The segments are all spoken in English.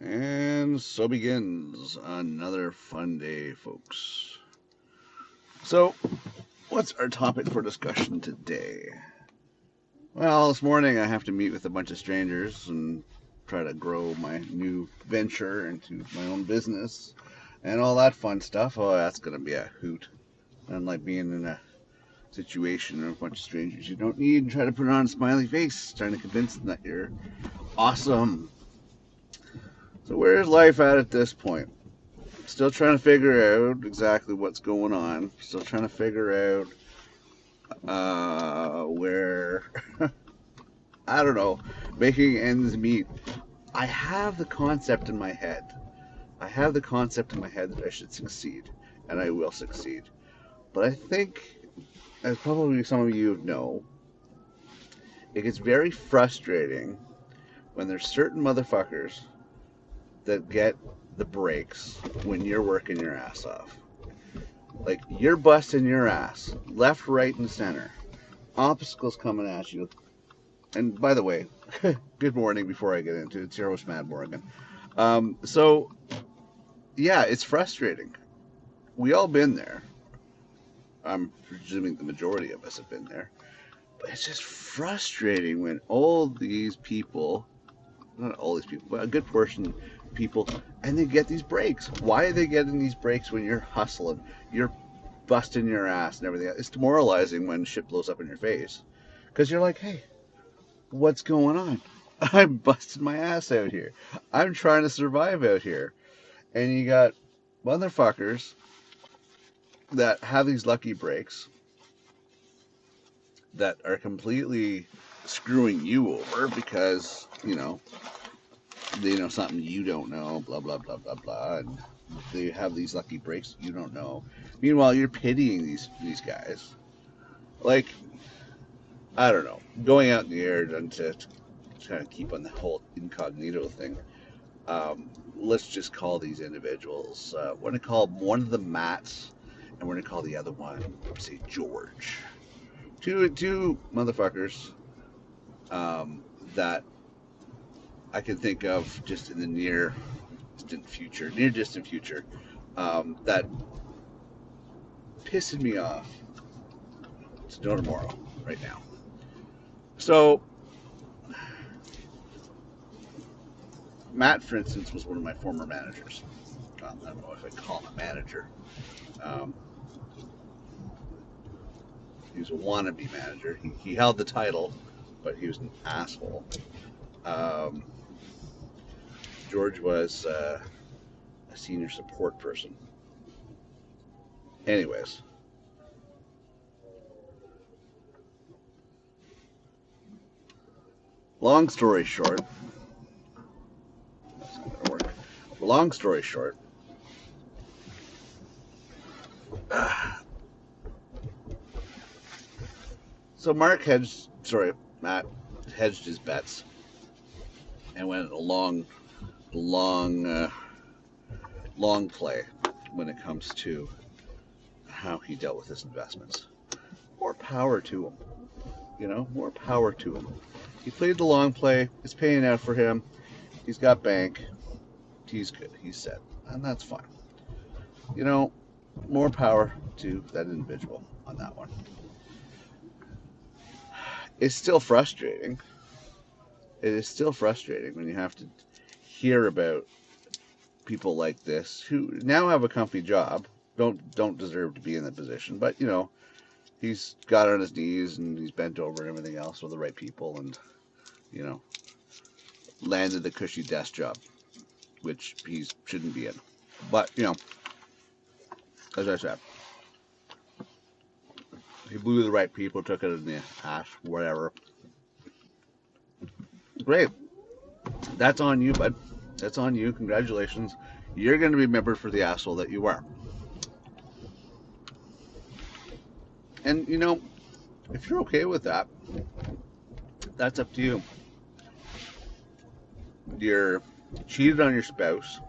And so begins another fun day, folks. So, what's our topic for discussion today? Well, this morning I have to meet with a bunch of strangers and try to grow my new venture into my own business and all that fun stuff. Oh, that's going to be a hoot. Unlike being in a situation with a bunch of strangers you don't need and try to put on a smiley face, trying to convince them that you're awesome. So, where's life at this point? Still trying to figure out exactly what's going on. Still trying to figure out where, I don't know, making ends meet. I have the concept in my head. I have the concept in my head that I should succeed, and I will succeed. But I think, as probably some of you know, it gets very frustrating when there's certain motherfuckers that get the breaks when you're working your ass off. Like, you're busting your ass, left, right, and center. Obstacles coming at you. And by the way, good morning before I get into it. It's your host, Matt Morgan. So, yeah, it's frustrating. We all been there. I'm presuming the majority of us have been there. But it's just frustrating when all these people, not all these people, but a good portion of people, and they get these breaks. Why are they getting these breaks when you're hustling? You're busting your ass and everything. It's demoralizing when shit blows up in your face. Because you're like, hey, what's going on? I'm busting my ass out here. I'm trying to survive out here. And you got motherfuckers that have these lucky breaks that are completely screwing you over because, they know something you don't know, blah, blah, blah, blah, blah. And they have these lucky breaks you don't know. Meanwhile, you're pitying these guys. Like, I don't know, going out in the air to kind of keep on the whole incognito thing. Let's just call these individuals. We're going to call one of them Matts, and we're going to call the other one, say, George. Two motherfuckers that I can think of just in the near distant future, that pissing me off to know tomorrow, right now. So, Matt, for instance, was one of my former managers. I don't know if I call him a manager. Um, he was a wannabe manager. He held the title, but he was an asshole. Um, George was a senior support person. Anyways, long story short, that's not gonna work. Long story short, so Matt hedged his bets and went a long, long play when it comes to how he dealt with his investments. More power to him, more power to him. He played the long play. It's paying out for him. He's got bank. He's good. He's set, and that's fine. More power to that individual on that one. It's still frustrating. It is still frustrating when you have to hear about people like this who now have a comfy job, don't deserve to be in that position, but he's got on his knees and he's bent over and everything else with the right people, and you know landed the cushy desk job, which he shouldn't be in. But as I said, he blew the right people, took it in the ass, whatever. Great. That's on you, bud. That's on you. Congratulations. You're going to be remembered for the asshole that you are. And, if you're okay with that, that's up to you. You're cheated on your spouse.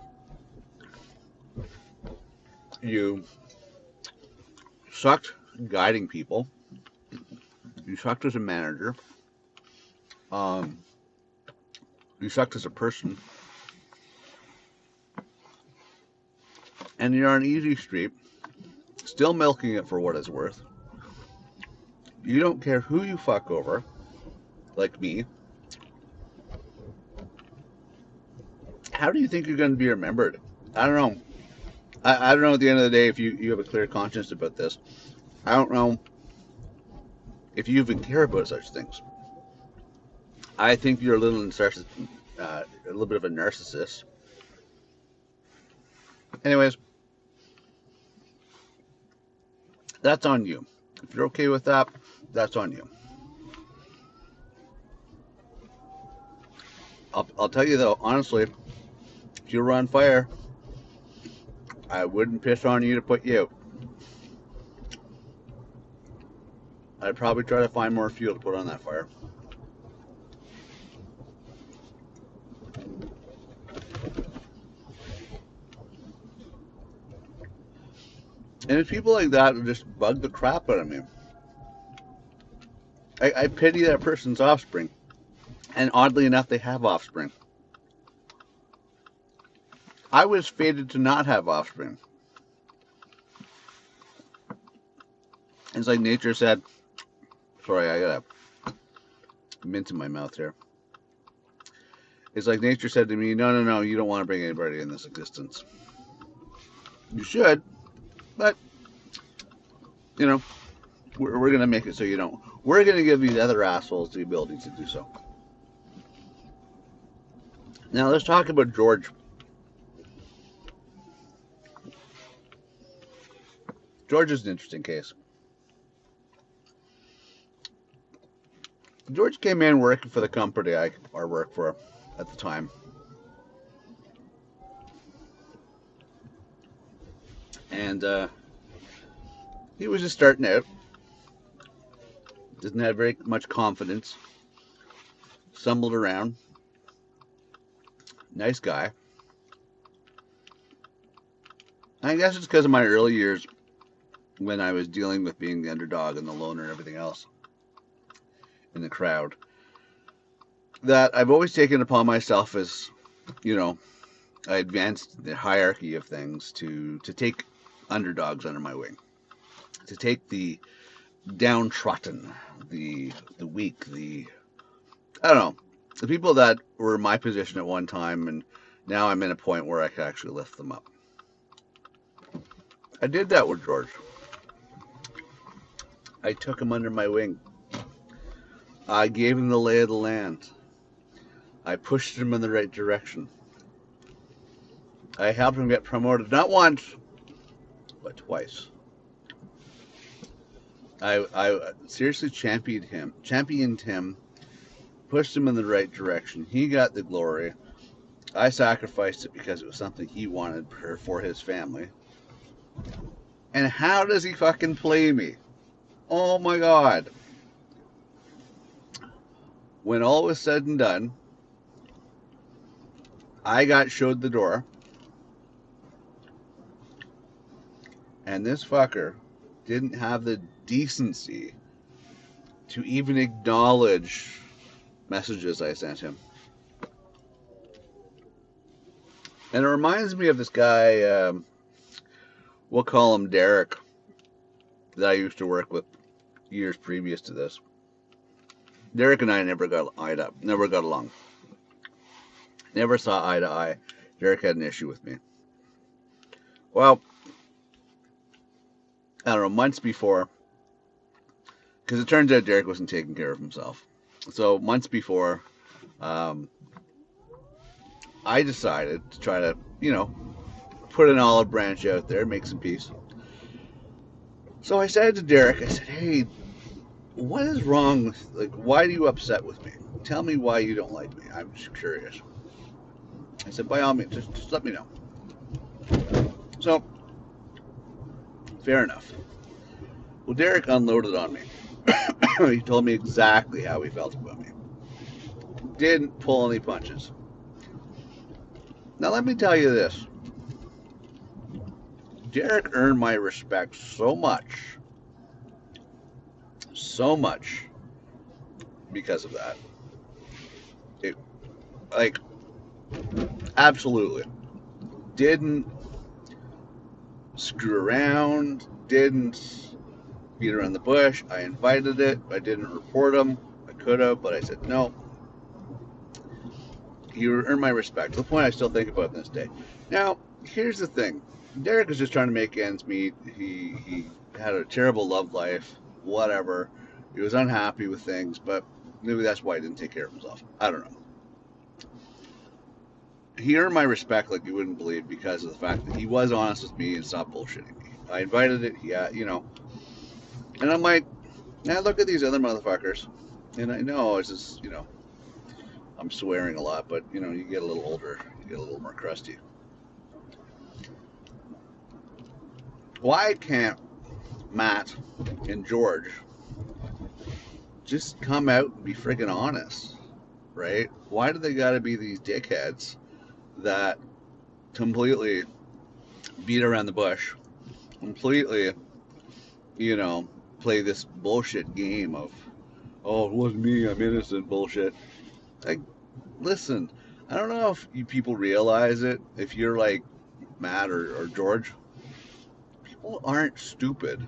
You sucked guiding people. You sucked as a manager. You sucked as a person. and you're on easy street, still milking it for what it's worth. You don't care who you fuck over, like me. How do you think you're going to be remembered? I don't know. I don't know at the end of the day if you have a clear conscience about this. I don't know if you even care about such things. I think you're a little bit of a narcissist. Anyways, that's on you. If you're okay with that, that's on you. I'll tell you though, honestly, if you were on fire, I wouldn't piss on you to put you out. I'd probably try to find more fuel to put on that fire. And it's people like that that just bug the crap out of me. I pity that person's offspring. And oddly enough, they have offspring. I was fated to not have offspring. It's like nature said, sorry, I got a mint in my mouth here. It's like nature said to me, no, you don't want to bring anybody in this existence. You should, but, you know, we're going to make it so you don't. We're going to give these other assholes the ability to do so. Now, let's talk about George. George is an interesting case. George came in working for the company I worked for at the time. And he was just starting out. Didn't have very much confidence. Stumbled around. Nice guy. I guess it's because of my early years when I was dealing with being the underdog and the loner and everything else in the crowd, that I've always taken upon myself as, I advanced the hierarchy of things to take underdogs under my wing, to take the downtrodden, the weak, the people that were in my position at one time, and now I'm in a point where I can actually lift them up. I did that with George. I took him under my wing. I gave him the lay of the land. I pushed him in the right direction. I helped him get promoted, not once, but twice. I seriously championed him, pushed him in the right direction. He got the glory. I sacrificed it because it was something he wanted for his family. And how does he fucking play me? Oh my God. When all was said and done, I got showed the door. And this fucker didn't have the decency to even acknowledge messages I sent him. And it reminds me of this guy, we'll call him Derek, that I used to work with years previous to this. Derek and I never got along. Never saw eye to eye. Derek had an issue with me. Well, I don't know, months before, because it turns out Derek wasn't taking care of himself. So months before, I decided to try to, put an olive branch out there, make some peace. So I said to Derek, I said, hey, what is wrong? Why are you upset with me? Tell me why you don't like me. I'm just curious. I said, by all means, just let me know. So, fair enough. Well, Derek unloaded on me. He told me exactly how he felt about me. Didn't pull any punches. Now, let me tell you this. Derek earned my respect so much because of that. Absolutely. Didn't screw around, didn't beat around the bush. I invited it. I didn't report him. I could have, but I said no. You earn my respect. To the point I still think about this day. Now, here's the thing. Derek was just trying to make ends meet. He had a terrible love life, whatever. He was unhappy with things, but maybe that's why he didn't take care of himself. I don't know. He earned my respect like you wouldn't believe because of the fact that he was honest with me and stopped bullshitting me. I invited it, yeah, and I'm like, now look at these other motherfuckers. And I know it's just, I'm swearing a lot, but you get a little older, you get a little more crusty. Why can't Matt and George just come out and be freaking honest, right? Why do they got to be these dickheads that completely beat around the bush, completely, play this bullshit game of, oh, it wasn't me, I'm innocent bullshit. Like, listen, I don't know if you people realize it, if you're like Matt or George, people aren't stupid.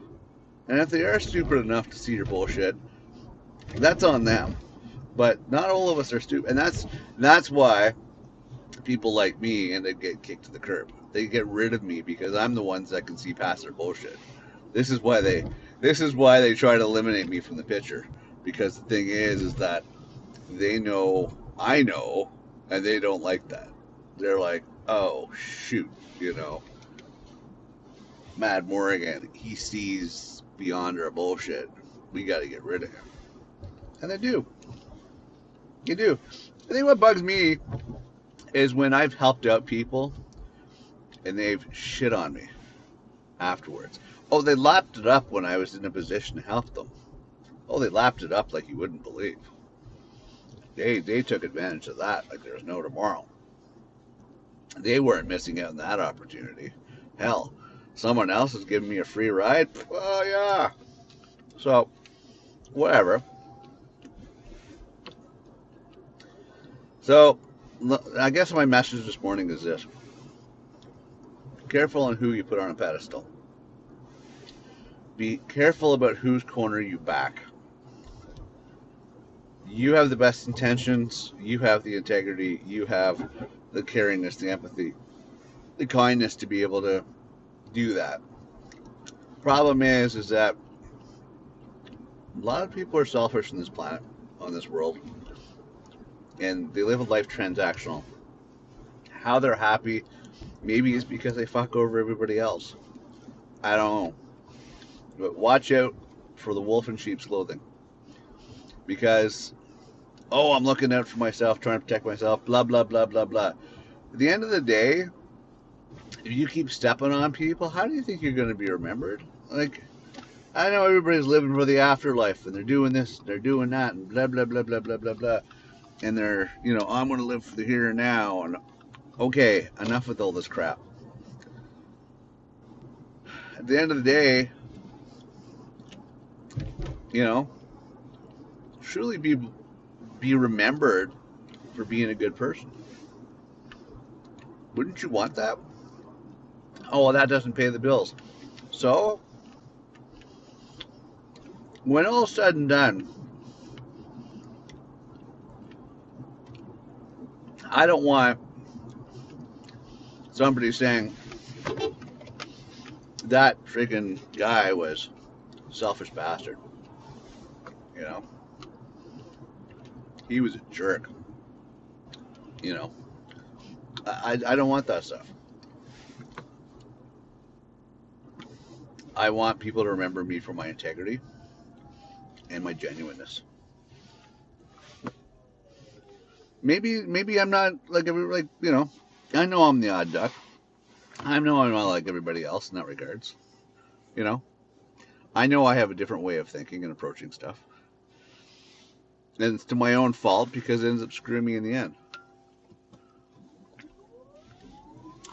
And if they are stupid enough to see your bullshit, that's on them. But not all of us are stupid, and that's why people like me and they get kicked to the curb. They get rid of me because I'm the ones that can see past their bullshit. This is why they try to eliminate me from the picture. Because the thing is that they know I know, and they don't like that. They're like, oh shoot, Mad Morgan, he sees beyond our bullshit. We got to get rid of him, and they do. You do. I think what bugs me is when I've helped out people and they've shit on me afterwards. Oh, they lapped it up when I was in a position to help them. Oh, they lapped it up like you wouldn't believe. They took advantage of that like there's no tomorrow. They weren't missing out on that opportunity. Hell, someone else is giving me a free ride. Oh yeah. So, whatever. So, I guess my message this morning is this. Be careful on who you put on a pedestal. Be careful about whose corner you back. You have the best intentions. You have the integrity. You have the caringness, the empathy, the kindness to be able to do that. Problem is that a lot of people are selfish on this planet, on this world, and they live a life transactional. How they're happy maybe is because they fuck over everybody else. I don't know. But watch out for the wolf in sheep's clothing. Because, oh, I'm looking out for myself, trying to protect myself, blah, blah, blah, blah, blah. At the end of the day, if you keep stepping on people, how do you think you're going to be remembered? Like, I know everybody's living for the afterlife, and they're doing this, they're doing that, and blah, blah, blah, blah, blah, blah, blah. And they're, I'm going to live for the here and now. And okay, enough with all this crap. At the end of the day, truly be remembered for being a good person. Wouldn't you want that? Oh, well, that doesn't pay the bills. So, when all said and done, I don't want somebody saying that freaking guy was a selfish bastard. He was a jerk. I don't want that stuff. I want people to remember me for my integrity and my genuineness. Maybe I'm not like I know I'm the odd duck. I know I'm not like everybody else in that regards. I know I have a different way of thinking and approaching stuff. And it's to my own fault because it ends up screwing me in the end.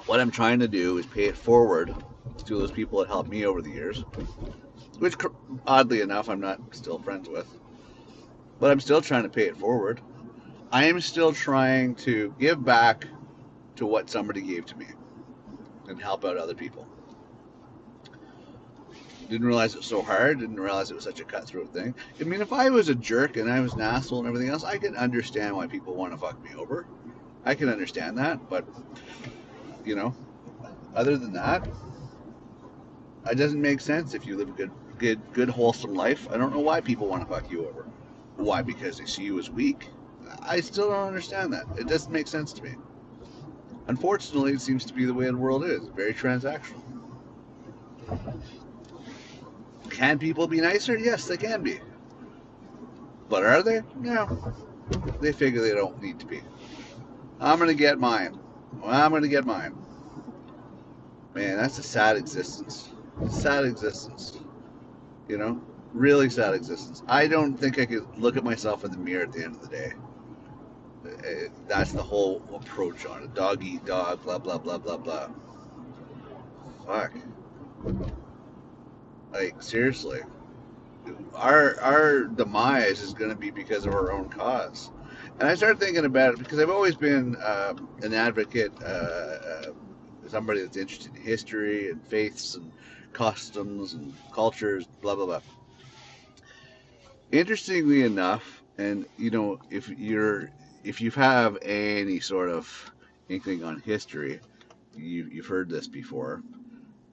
What I'm trying to do is pay it forward to those people that helped me over the years, which oddly enough I'm not still friends with. But I'm still trying to pay it forward. I am still trying to give back to what somebody gave to me and help out other people. Didn't realize it was so hard. Didn't realize it was such a cutthroat thing. I mean, if I was a jerk and I was an asshole and everything else, I can understand why people want to fuck me over. I can understand that, but you know, other than that, it doesn't make sense. If you live a good, wholesome life, I don't know why people want to fuck you over. Why? Because they see you as weak. I still don't understand that. It doesn't make sense to me. Unfortunately, it seems to be the way the world is. Very transactional. Can people be nicer? Yes, they can be. But are they? No. They figure they don't need to be. I'm going to get mine. Well, I'm going to get mine. Man, that's a sad existence. Sad existence. You know? Really sad existence. I don't think I could look at myself in the mirror at the end of the day. That's the whole approach on it. Dog eat dog, blah, blah, blah, blah, blah. Fuck. Like, seriously. Our demise is going to be because of our own cause. And I started thinking about it because I've always been an advocate, somebody that's interested in history and faiths and customs and cultures, blah blah blah. Interestingly enough, and you know, if you have any sort of inkling on history, you've heard this before.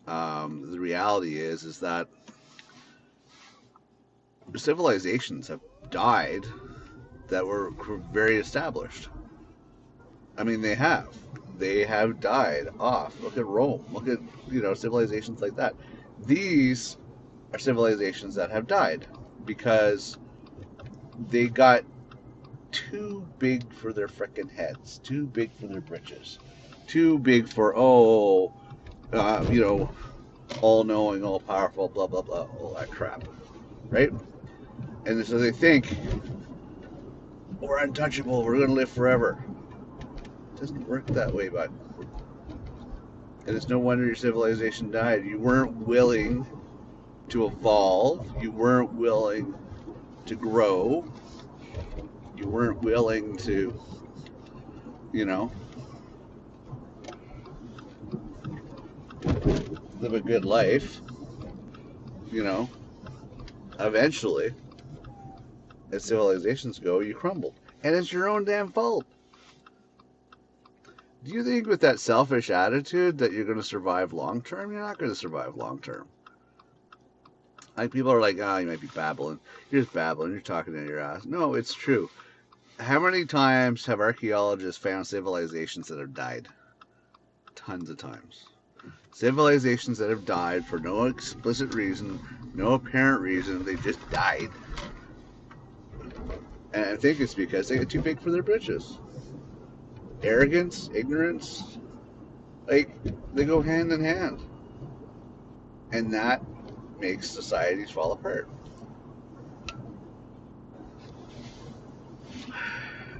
The reality is that civilizations have died that were very established. I mean, they have. They have died off. Look at Rome. Look at, civilizations like that. These are civilizations that have died because they got too big for their frickin' heads, too big for their britches, too big for, all knowing, all powerful, blah, blah, blah, all that crap. Right? And so they think, we're untouchable, we're going to live forever. It doesn't work that way, bud. And it's no wonder your civilization died. You weren't willing to evolve. You weren't willing to grow. You weren't willing to, live a good life. Eventually, as civilizations go, you crumbled. And it's your own damn fault. Do you think with that selfish attitude that you're going to survive long term? You're not going to survive long term. Like, people are like, you might be babbling. You're just babbling. You're talking in your ass. No, it's true. How many times have archaeologists found civilizations that have died? Tons of times. Civilizations that have died for no explicit reason, no apparent reason. They just died. And I think it's because they get too big for their britches. Arrogance, ignorance, like, they go hand in hand. And that makes societies fall apart.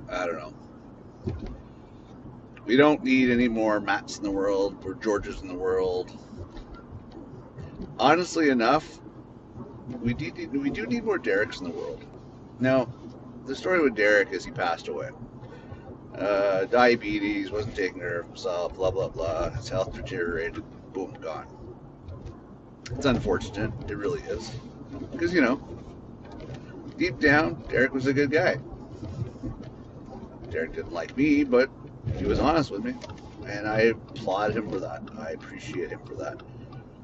I don't know. We don't need any more Matts in the world or Georges in the world. Honestly enough, we do need more Dereks in the world. Now, the story with Derek is he passed away. Diabetes, wasn't taking care of himself, blah, blah, blah. His health deteriorated. Boom, gone. It's unfortunate. It really is. Because, deep down, Derek was a good guy. Derek didn't like me, but he was honest with me. And I applaud him for that. I appreciate him for that.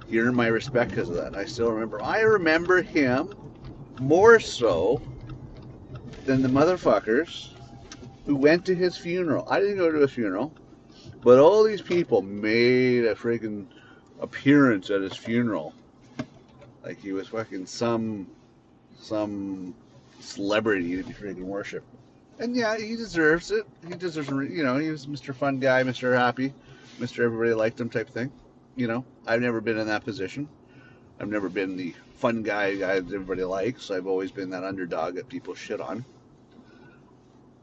He earned my respect because of that. And I still remember. I remember him more so than the motherfuckers who went to his funeral. I didn't go to his funeral, but all these people made a freaking appearance at his funeral. Like he was fucking some celebrity to be freaking worshipped. And yeah, he deserves it. He deserves, he was Mr. Fun Guy, Mr. Happy, Mr. Everybody Liked Him type thing. I've never been in that position. I've never been the fun guy that everybody likes. I've always been that underdog that people shit on.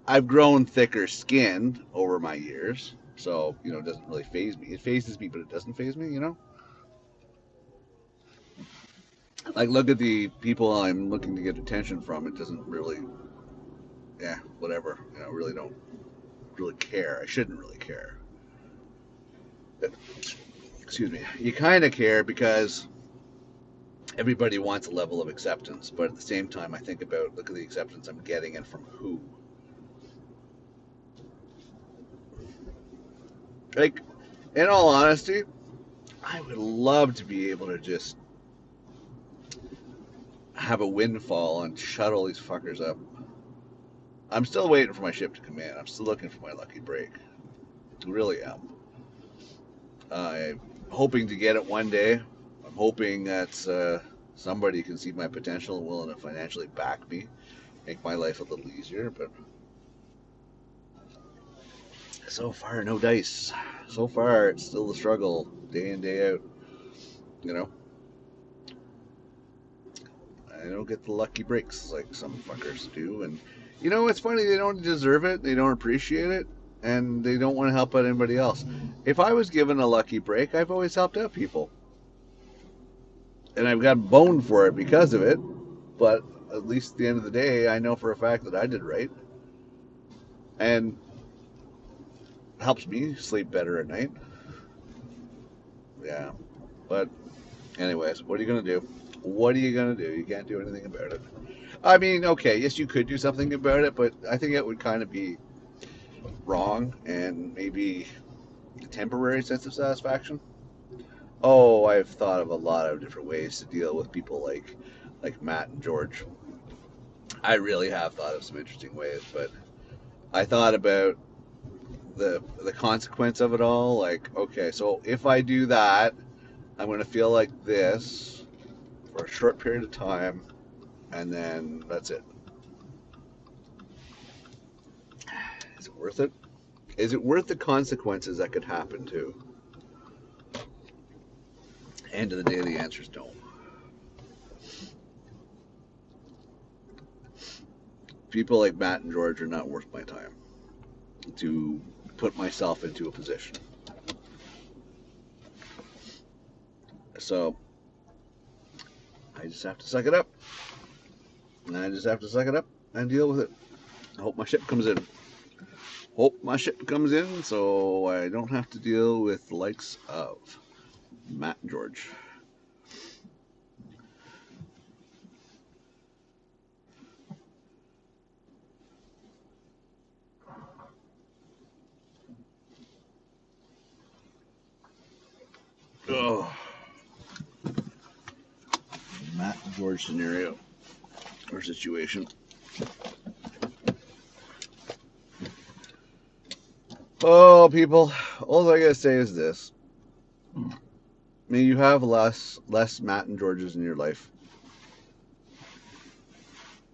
I've grown thicker skin over my years, so, it doesn't really faze me. It fazes me, but it doesn't faze me, Like, look at the people I'm looking to get attention from. It doesn't really, whatever. Really don't really care. I shouldn't really care. Excuse me. You kind of care because everybody wants a level of acceptance, but at the same time, I think about, look at the acceptance I'm getting and from who. Like, in all honesty, I would love to be able to just have a windfall and shut all these fuckers up. I'm still waiting for my ship to come in. I'm still looking for my lucky break. I really am. I'm hoping to get it one day. I'm hoping that somebody can see my potential and willing to financially back me, make my life a little easier. But so far, no dice. So far, it's still the struggle, day in, day out. You know, I don't get the lucky breaks like some fuckers do. And, it's funny, they don't deserve it, they don't appreciate it, and they don't want to help out anybody else. If I was given a lucky break, I've always helped out people. And I've got boned for it because of it, but at least at the end of the day, I know for a fact that I did right. And it helps me sleep better at night. Yeah. But, anyways, what are you going to do? What are you going to do? You can't do anything about it. I mean, okay, yes, you could do something about it, but I think it would kind of be wrong and maybe a temporary sense of satisfaction. Oh, I've thought of a lot of different ways to deal with people like Matt and George. I really have thought of some interesting ways, but I thought about the consequence of it all. Like, okay, so if I do that, I'm going to feel like this for a short period of time, and then that's it. Is it worth it? Is it worth the consequences that could happen too? End of the day, the answer is no. People like Matt and George are not worth my time to put myself into a position. So I just have to suck it up. I just have to suck it up and deal with it. I hope my ship comes in. Hope my ship comes in so I don't have to deal with the likes of Matt and George. Oh, Matt and George scenario or situation. Oh, people, all I gotta say is this: may you have less Matt and Georges in your life.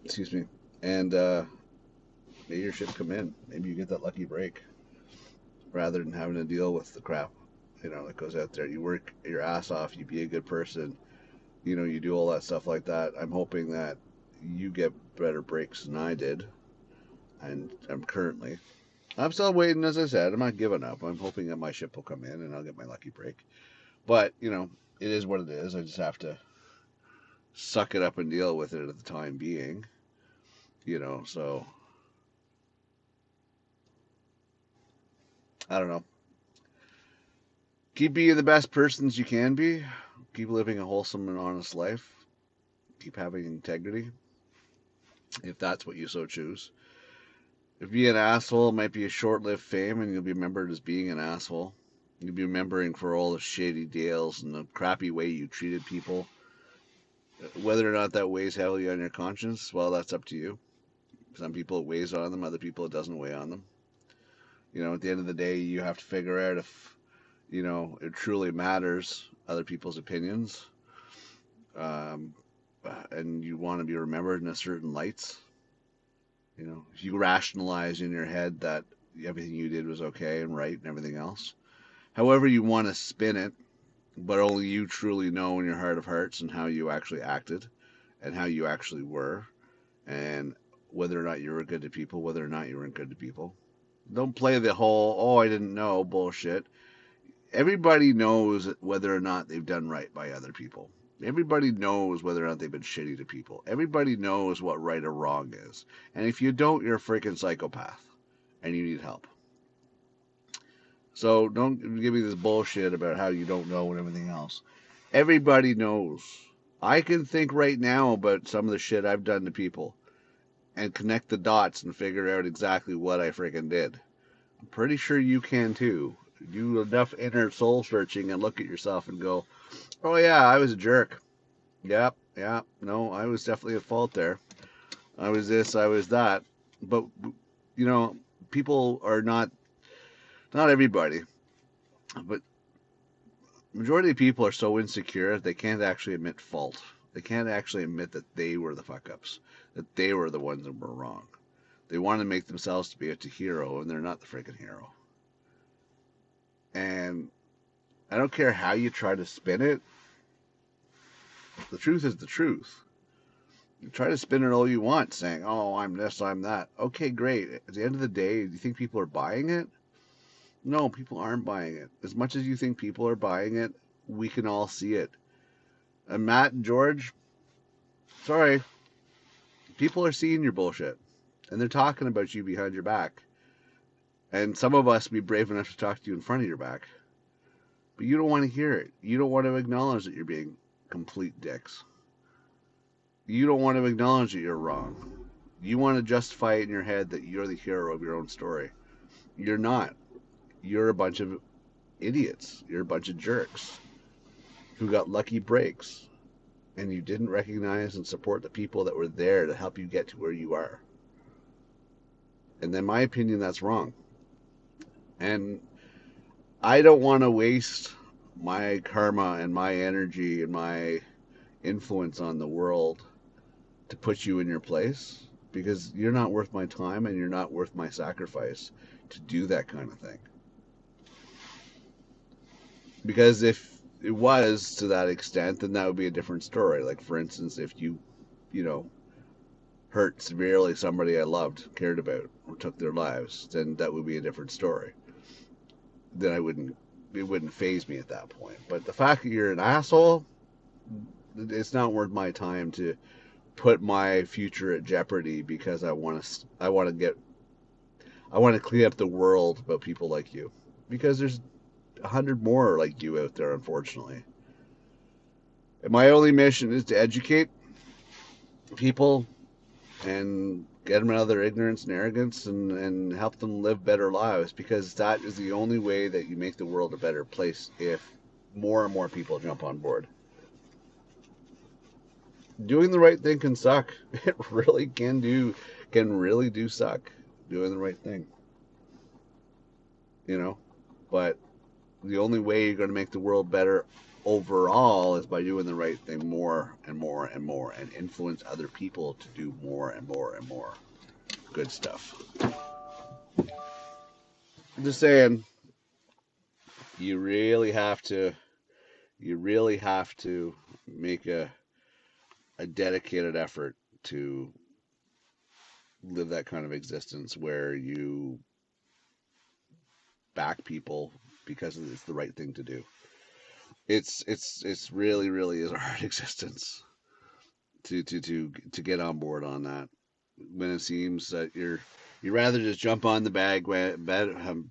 Excuse me, and may your ship come in. Maybe you get that lucky break rather than having to deal with the crap that goes out there. You work your ass off. You be a good person. You do all that stuff like that. I'm hoping that you get better breaks than I did, and I'm still waiting. As I said, I'm not giving up. I'm hoping that my ship will come in and I'll get my lucky break. But it is what it is. I just have to suck it up and deal with it at the time being. So I don't know. Keep being the best persons you can be. Keep living a wholesome and honest life. Keep having integrity, if that's what you so choose. If being an asshole might be a short-lived fame, and you'll be remembered as being an asshole. You'll be remembering for all the shady deals and the crappy way you treated people. Whether or not that weighs heavily on your conscience, well, that's up to you. Some people it weighs on them, other people it doesn't weigh on them. At the end of the day, you have to figure out if, it truly matters, other people's opinions. Um, and you want to be remembered in a certain lights. If you rationalize in your head that everything you did was okay and right and everything else, however you want to spin it, but only you truly know in your heart of hearts and how you actually acted and how you actually were and whether or not you were good to people, whether or not you weren't good to people. Don't play the whole, oh, I didn't know bullshit. Everybody knows whether or not they've done right by other people. Everybody knows whether or not they've been shitty to people. Everybody knows what right or wrong is. And if you don't, you're a freaking psychopath and you need help. So don't give me this bullshit about how you don't know and everything else. Everybody knows. I can think right now about some of the shit I've done to people and connect the dots and figure out exactly what I freaking did. I'm pretty sure you can too. Do enough inner soul searching and look at yourself and go, oh yeah, I was a jerk. Yep, yeah, no, I was definitely at fault there. I was this, I was that. But, you know, people are not everybody, but majority of people are so insecure they can't actually admit fault. They can't actually admit that they were the fuck ups, that they were the ones that were wrong. They want to make themselves to be a hero, and they're not the freaking hero. And I don't care how you try to spin it. The truth is the truth. You try to spin it all you want, saying, "Oh, I'm this, I'm that." Okay, great. At the end of the day, do you think people are buying it? No, people aren't buying it. As much as you think people are buying it, we can all see it. And Matt and George, sorry, people are seeing your bullshit, and they're talking about you behind your back. And some of us be brave enough to talk to you in front of your back, but you don't want to hear it. You don't want to acknowledge that you're being complete dicks. You don't want to acknowledge that you're wrong. You want to justify it in your head that you're the hero of your own story. You're not. You're a bunch of idiots. You're a bunch of jerks who got lucky breaks, and you didn't recognize and support the people that were there to help you get to where you are. And in my opinion, that's wrong. And I don't want to waste my karma and my energy and my influence on the world to put you in your place, because you're not worth my time and you're not worth my sacrifice to do that kind of thing. Because if it was to that extent, then that would be a different story. Like, for instance, if you know, hurt severely somebody I loved, cared about, or took their lives, then that would be a different story. Then it wouldn't phase me at that point. But the fact that you're an asshole, it's not worth my time to put my future at jeopardy because I want to clean up the world about people like you, because there's 100 more like you out there, unfortunately. And my only mission is to educate people and get them out of their ignorance and arrogance, and help them live better lives, because that is the only way that you make the world a better place if more and more people jump on board. Doing the right thing can suck. It really can really do suck doing the right thing. You know, but the only way you're going to make the world better overall is by doing the right thing more and more and more, and influence other people to do more and more and more good stuff. I'm just saying, you really have to you really have to make a dedicated effort to live that kind of existence where you back people because it's the right thing to do. It's really really is a hard existence to get on board on that, when it seems that you rather just jump on the bandwagon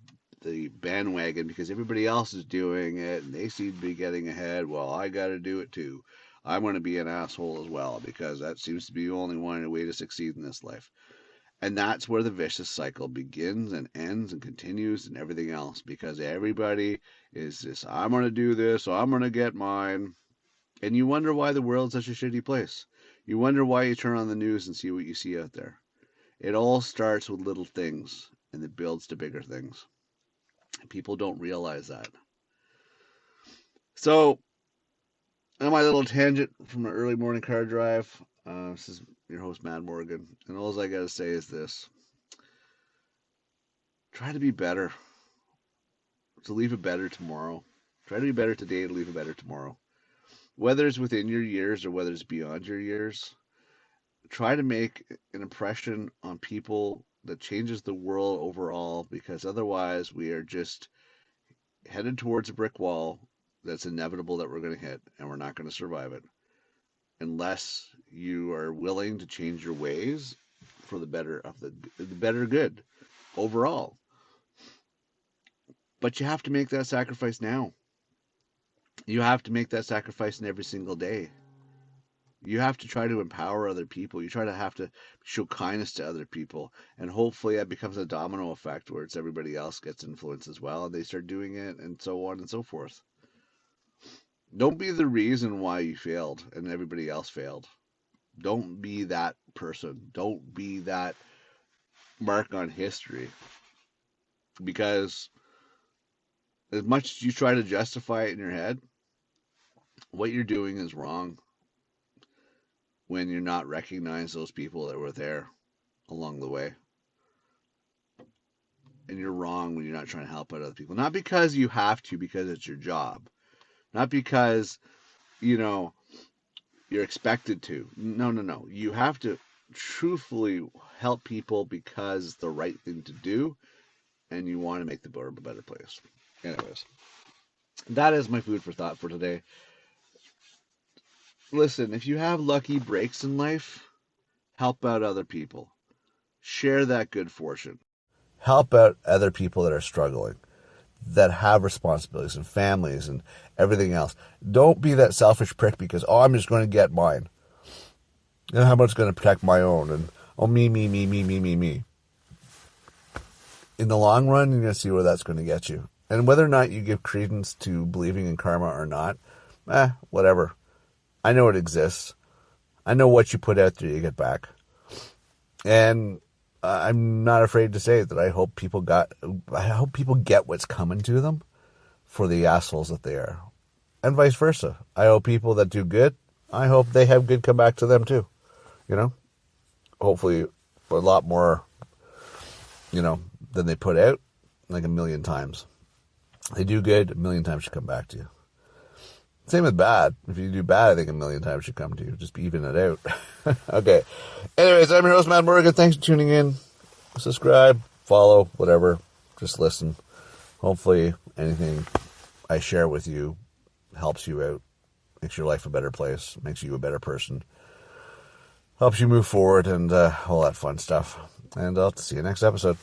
because everybody else is doing it and they seem to be getting ahead. Well, I got to do it too. I'm going to be an asshole as well because that seems to be the only one way to succeed in this life. And that's where the vicious cycle begins and ends and continues and everything else, because everybody is this, I'm going to do this, so I'm going to get mine. And you wonder why the world's such a shitty place. You wonder why you turn on the news and see what you see out there. It all starts with little things and it builds to bigger things. People don't realize that. So, on my little tangent from an early morning car drive, this is your host, Matt Morgan. And all I got to say is this: try to be better, to leave it better tomorrow. Try to be better today to leave it better tomorrow. Whether it's within your years or whether it's beyond your years, try to make an impression on people that changes the world overall, because otherwise we are just headed towards a brick wall that's inevitable that we're going to hit, and we're not going to survive it unless you are willing to change your ways for the better of the better good overall. But you have to make that sacrifice now. You have to make that sacrifice in every single day. You have to try to empower other people. You have to show kindness to other people. And hopefully that becomes a domino effect where it's everybody else gets influenced as well and they start doing it and so on and so forth. Don't be the reason why you failed and everybody else failed. Don't be that person. Don't be that mark on history. Because as much as you try to justify it in your head, what you're doing is wrong when you're not recognizing those people that were there along the way. And you're wrong when you're not trying to help out other people. Not because you have to, because it's your job. Not because, you're expected to. No. You have to truthfully help people because it's the right thing to do, and you want to make the world a better place. Anyways, that is my food for thought for today. Listen, if you have lucky breaks in life, help out other people. Share that good fortune. Help out other people that are struggling, that have responsibilities and families and everything else. Don't be that selfish prick because, I'm just going to get mine. And how about it's going to protect my own? And, me. In the long run, you're going to see where that's going to get you. And whether or not you give credence to believing in karma or not, whatever. I know it exists. I know what you put out there, you get back. And I'm not afraid to say that I hope people get what's coming to them for the assholes that they are. And vice versa. I hope people that do good, I hope they have good come back to them too. Hopefully a lot more, than they put out, like 1,000,000 times. They do good, 1,000,000 times should come back to you. Same with bad. If you do bad, I think 1,000,000 times should come to you. Just even it out. Okay. Anyways, I'm your host, Matt Morgan. Thanks for tuning in. Subscribe, follow, whatever. Just listen. Hopefully anything I share with you helps you out, makes your life a better place, makes you a better person, helps you move forward, and all that fun stuff. And I'll see you next episode.